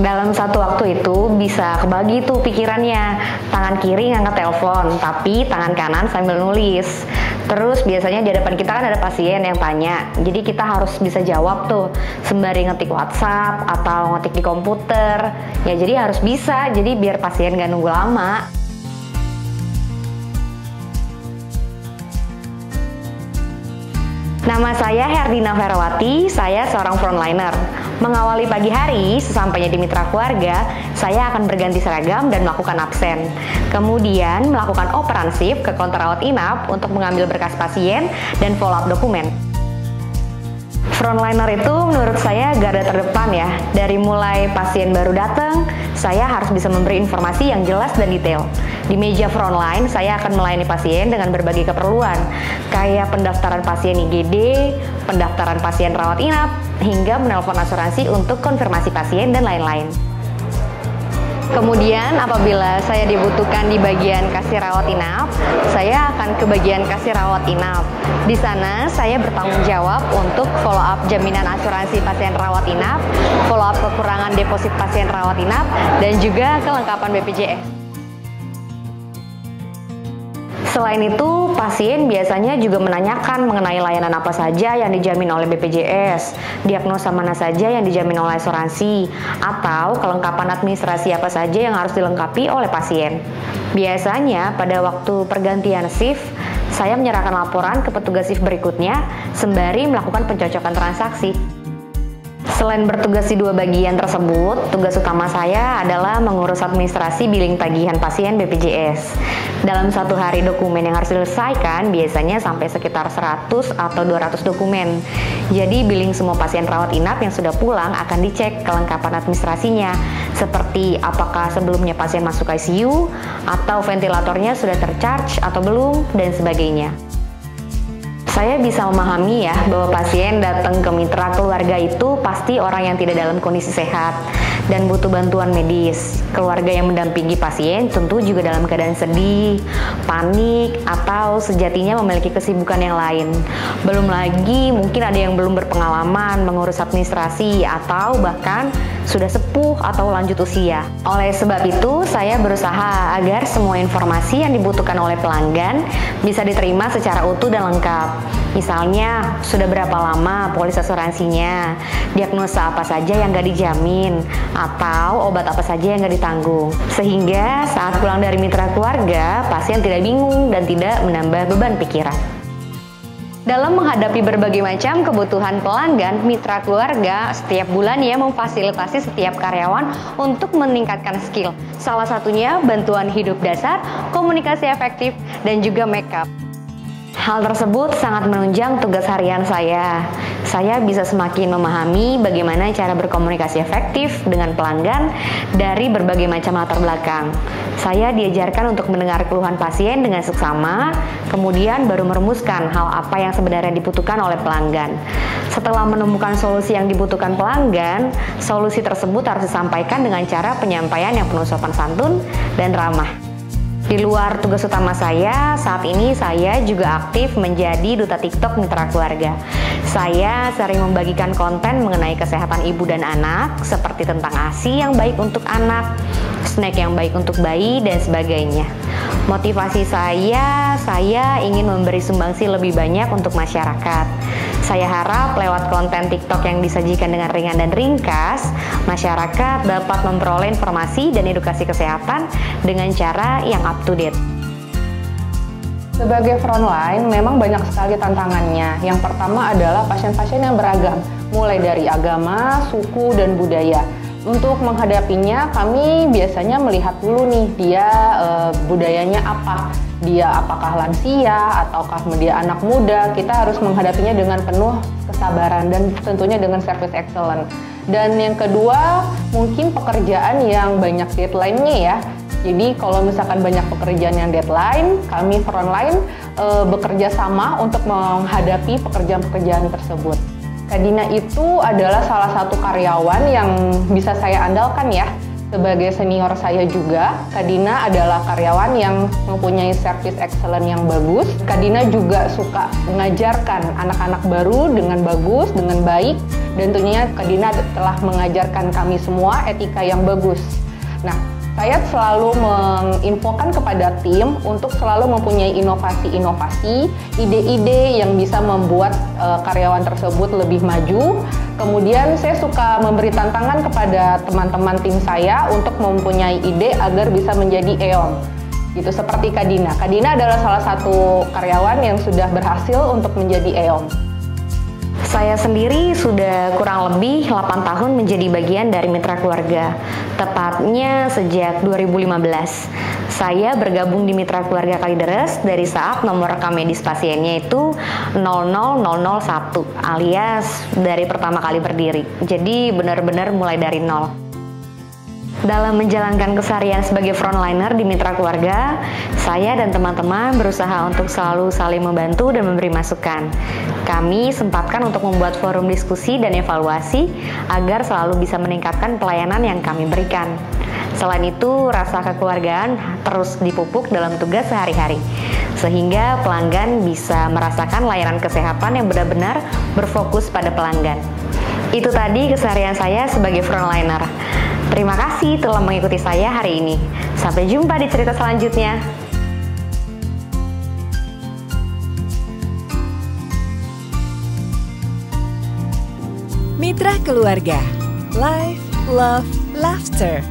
Dalam satu waktu itu bisa kebagi tuh pikirannya. Tangan kiri ngangkat telepon, tapi tangan kanan sambil nulis. Terus biasanya di depan kita kan ada pasien yang tanya, jadi kita harus bisa jawab tuh sembari ngetik WhatsApp atau ngetik di komputer. Ya jadi harus bisa, jadi biar pasien gak nunggu lama. Nama saya Herdina Ferawati, saya seorang frontliner. Mengawali pagi hari, sesampainya di Mitra Keluarga, saya akan berganti seragam dan melakukan absen. Kemudian melakukan operansif ke counter rawat inap untuk mengambil berkas pasien dan follow up dokumen. Frontliner itu menurut saya garda terdepan ya. Dari mulai pasien baru datang, saya harus bisa memberi informasi yang jelas dan detail. Di meja frontline, saya akan melayani pasien dengan berbagai keperluan, kayak pendaftaran pasien IGD, pendaftaran pasien rawat inap, hingga menelpon asuransi untuk konfirmasi pasien dan lain-lain. Kemudian apabila saya dibutuhkan di bagian kasir rawat inap, saya akan ke bagian kasir rawat inap. Di sana saya bertanggung jawab untuk follow up jaminan asuransi pasien rawat inap, follow up kekurangan deposit pasien rawat inap, dan juga kelengkapan BPJS. Selain itu, pasien biasanya juga menanyakan mengenai layanan apa saja yang dijamin oleh BPJS, diagnosa mana saja yang dijamin oleh asuransi, atau kelengkapan administrasi apa saja yang harus dilengkapi oleh pasien. Biasanya pada waktu pergantian shift, saya menyerahkan laporan ke petugas shift berikutnya sembari melakukan pencocokan transaksi. Selain bertugas di dua bagian tersebut, tugas utama saya adalah mengurus administrasi billing tagihan pasien BPJS. Dalam satu hari dokumen yang harus diselesaikan biasanya sampai sekitar 100 atau 200 dokumen. Jadi billing semua pasien rawat inap yang sudah pulang akan dicek kelengkapan administrasinya, seperti apakah sebelumnya pasien masuk ICU, atau ventilatornya sudah tercharge atau belum, dan sebagainya. Saya bisa memahami ya bahwa pasien datang ke Mitra Keluarga itu pasti orang yang tidak dalam kondisi sehat dan butuh bantuan medis. Keluarga yang mendampingi pasien tentu juga dalam keadaan sedih, panik, atau sejatinya memiliki kesibukan yang lain. Belum lagi mungkin ada yang belum berpengalaman mengurus administrasi atau bahkan sudah sepuh atau lanjut usia. Oleh sebab itu, saya berusaha agar semua informasi yang dibutuhkan oleh pelanggan bisa diterima secara utuh dan lengkap. Misalnya, sudah berapa lama polis asuransinya, diagnosa apa saja yang nggak dijamin, atau obat apa saja yang nggak ditanggung. Sehingga saat pulang dari Mitra Keluarga, pasien tidak bingung dan tidak menambah beban pikiran. Dalam menghadapi berbagai macam kebutuhan pelanggan, Mitra Keluarga setiap bulannya memfasilitasi setiap karyawan untuk meningkatkan skill. Salah satunya bantuan hidup dasar, komunikasi efektif, dan juga makeup. Hal tersebut sangat menunjang tugas harian saya. Saya bisa semakin memahami bagaimana cara berkomunikasi efektif dengan pelanggan dari berbagai macam latar belakang. Saya diajarkan untuk mendengar keluhan pasien dengan seksama, kemudian baru merumuskan hal apa yang sebenarnya dibutuhkan oleh pelanggan. Setelah menemukan solusi yang dibutuhkan pelanggan, solusi tersebut harus disampaikan dengan cara penyampaian yang penuh sopan santun dan ramah. Di luar tugas utama saya, saat ini saya juga aktif menjadi duta TikTok Mitra Keluarga. Saya sering membagikan konten mengenai kesehatan ibu dan anak, seperti tentang ASI yang baik untuk anak, snack yang baik untuk bayi, dan sebagainya. Motivasi saya ingin memberi sumbangsi lebih banyak untuk masyarakat. Saya harap lewat konten TikTok yang disajikan dengan ringan dan ringkas, masyarakat dapat memperoleh informasi dan edukasi kesehatan dengan cara yang up to date. Sebagai frontline, memang banyak sekali tantangannya. Yang pertama adalah pasien-pasien yang beragam, mulai dari agama, suku, dan budaya. Untuk menghadapinya, kami biasanya melihat dulu nih, dia budayanya apa. Dia apakah lansia, ataukah dia anak muda. Kita harus menghadapinya dengan penuh kesabaran dan tentunya dengan service excellent. Dan yang kedua, mungkin pekerjaan yang banyak deadline-nya ya. Jadi kalau misalkan banyak pekerjaan yang deadline, kami frontline bekerja sama untuk menghadapi pekerjaan-pekerjaan tersebut. Kak Dina itu adalah salah satu karyawan yang bisa saya andalkan ya. Sebagai senior saya juga, Kak Dina adalah karyawan yang mempunyai service excellent yang bagus. Kak Dina juga suka mengajarkan anak-anak baru dengan bagus, dengan baik, dan tentunya Kak Dina telah mengajarkan kami semua etika yang bagus. Nah, saya selalu menginfokan kepada tim untuk selalu mempunyai inovasi-inovasi, ide-ide yang bisa membuat karyawan tersebut lebih maju. Kemudian saya suka memberi tantangan kepada teman-teman tim saya untuk mempunyai ide agar bisa menjadi EOM. Gitu seperti Kak Dina. Kak Dina adalah salah satu karyawan yang sudah berhasil untuk menjadi EOM. Saya sendiri sudah kurang lebih 8 tahun menjadi bagian dari mitra keluarga, tepatnya sejak 2015. Saya bergabung di mitra keluarga Kalideres dari saat nomor rekam medis pasiennya itu 00001 alias dari pertama kali berdiri. Jadi benar-benar mulai dari nol. Dalam menjalankan keseharian sebagai frontliner di mitra keluarga, saya dan teman-teman berusaha untuk selalu saling membantu dan memberi masukan. Kami sempatkan untuk membuat forum diskusi dan evaluasi agar selalu bisa meningkatkan pelayanan yang kami berikan. Selain itu, rasa kekeluargaan terus dipupuk dalam tugas sehari-hari, sehingga pelanggan bisa merasakan layanan kesehatan yang benar-benar berfokus pada pelanggan. Itu tadi keseharian saya sebagai frontliner. Terima kasih telah mengikuti saya hari ini. Sampai jumpa di cerita selanjutnya. Mitra Keluarga, Life, Love, Laughter.